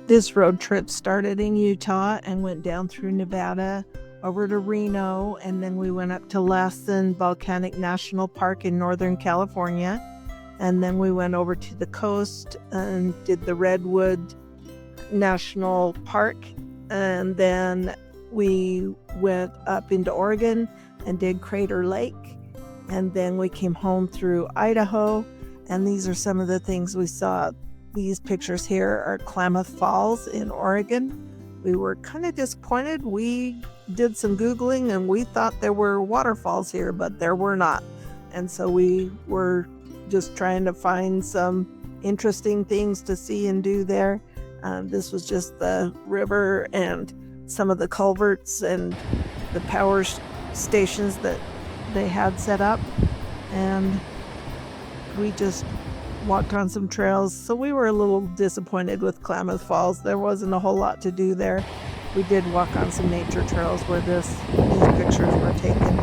This road trip started in Utah and went down through Nevada, over to Reno, and then we went up to Lassen Volcanic National Park in Northern California. And then we went over to the coast and did the Redwood National Park. And then we went up into Oregon and did Crater Lake. And then we came home through Idaho. And these are some of the things we saw. These pictures here are Klamath Falls in Oregon. We were kind of disappointed. We did some Googling and we thought there were waterfalls here, but there were not. And so we were just trying to find some interesting things to see and do there. This was just the river and some of the culverts and the power stations that they had set up. And we just walked on some trails. So we were a little disappointed with Klamath Falls. There wasn't a whole lot to do there. We did walk on some nature trails where these pictures were taken.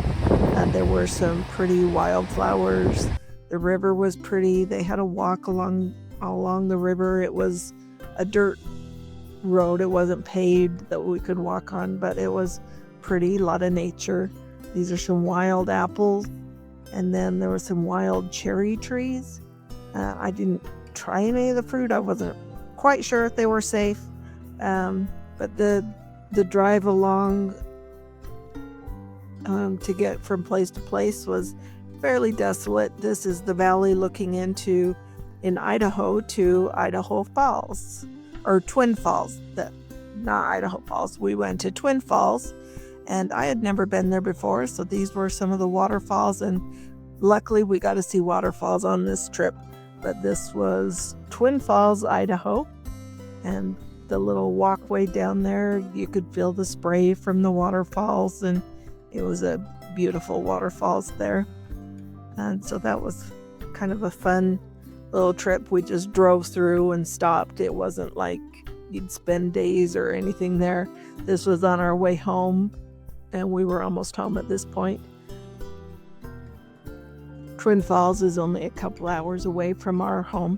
And there were some pretty wildflowers. The river was pretty. They had a walk along the river. It was a dirt road. It wasn't paved that we could walk on, but it was pretty, a lot of nature. These are some wild apples. And then there were some wild cherry trees. I didn't try any of the fruit. I wasn't quite sure if they were safe. But the drive along to get from place to place was fairly desolate. This is the valley looking into in Idaho to Idaho Falls, or Twin Falls. Not Idaho Falls. We went to Twin Falls, and I had never been there before. So these were some of the waterfalls, and luckily we got to see waterfalls on this trip. But this was Twin Falls, Idaho, and the little walkway down there, you could feel the spray from the waterfalls, and it was a beautiful waterfalls there. And so that was kind of a fun little trip. We just drove through and stopped. It wasn't like you'd spend days or anything there. This was on our way home, and we were almost home at this point. Twin Falls is only a couple hours away from our home.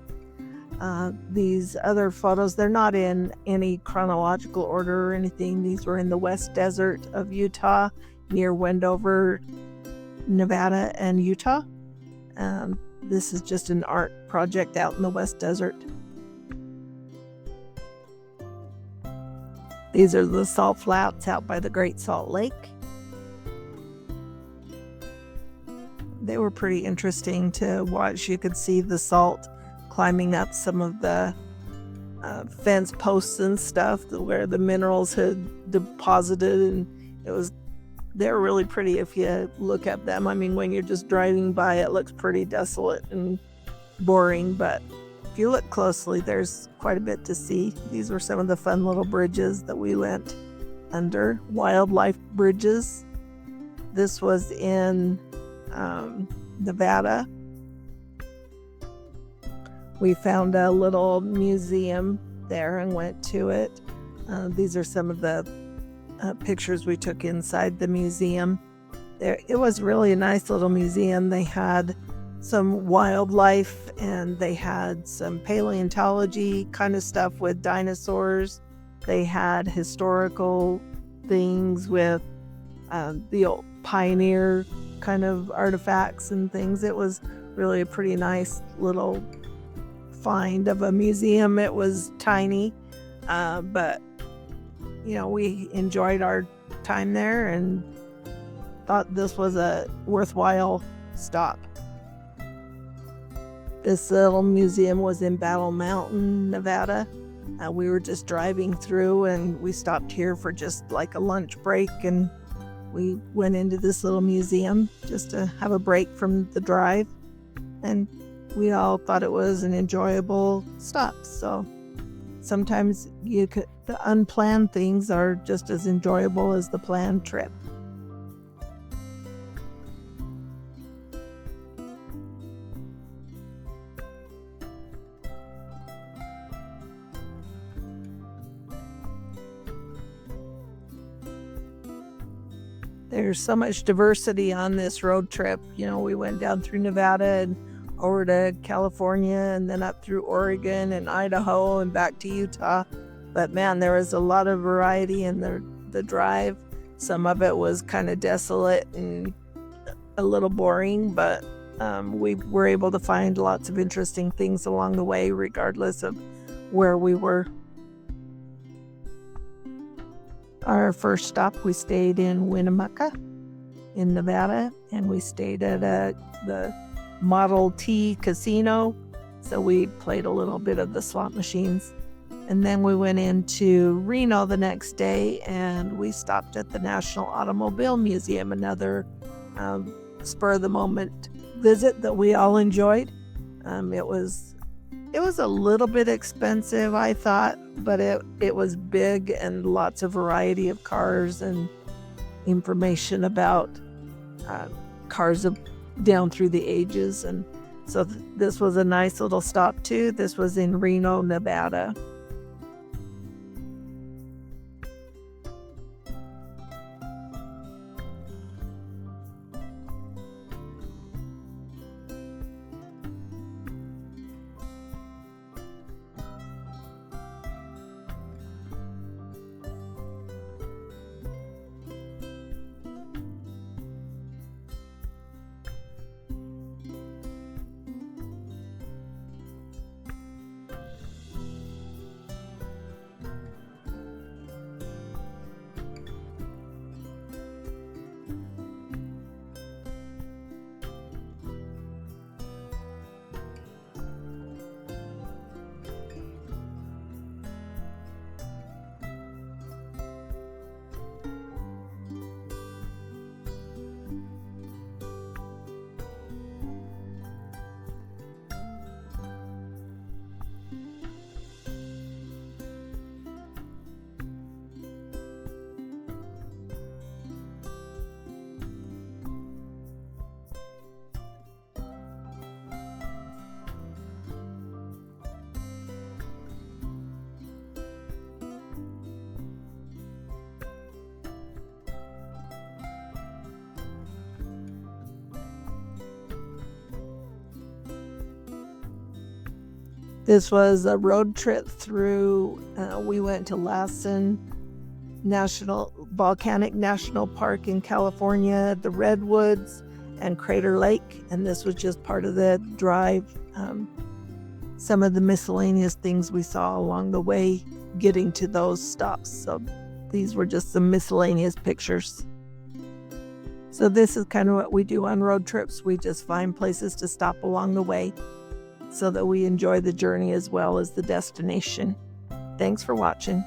These other photos, they're not in any chronological order or anything. These were in the West Desert of Utah, near Wendover, Nevada, and Utah. This is just an art project out in the West Desert. These are the salt flats out by the Great Salt Lake. They were pretty interesting to watch. You could see the salt climbing up some of the fence posts and stuff where the minerals had deposited, and they're really pretty if you look at them. I mean, when you're just driving by, it looks pretty desolate and boring, but if you look closely, there's quite a bit to see. These were some of the fun little bridges that we went under, wildlife bridges. This was in Nevada. We found a little museum there and went to it. These are some of the pictures we took inside the museum. It was really a nice little museum. They had some wildlife and they had some paleontology kind of stuff with dinosaurs. They had historical things with the old pioneer kind of artifacts and things. It was really a pretty nice little find of a museum. It was tiny, but we enjoyed our time there and thought this was a worthwhile stop. This little museum was in Battle Mountain, Nevada. We were just driving through and we stopped here for just like a lunch break, and we went into this little museum just to have a break from the drive, and we all thought it was an enjoyable stop. So sometimes the unplanned things are just as enjoyable as the planned trip. There's so much diversity on this road trip. We went down through Nevada and over to California and then up through Oregon and Idaho and back to Utah. But man, there was a lot of variety in the drive. Some of it was kind of desolate and a little boring, but we were able to find lots of interesting things along the way, regardless of where we were. Our first stop, we stayed in Winnemucca in Nevada, and we stayed at the Model T Casino. So we played a little bit of the slot machines. And then we went into Reno the next day, and we stopped at the National Automobile Museum, another spur of the moment visit that we all enjoyed. It was a little bit expensive, I thought, but it was big and lots of variety of cars and information about cars down through the ages. And so this was a nice little stop too. This was in Reno, Nevada. This was a road trip through, we went to Lassen Volcanic National Park in California, the Redwoods, and Crater Lake. And this was just part of the drive. Some of the miscellaneous things we saw along the way getting to those stops. So these were just some miscellaneous pictures. So this is kind of what we do on road trips. We just find places to stop along the way so that we enjoy the journey as well as the destination. Thanks for watching.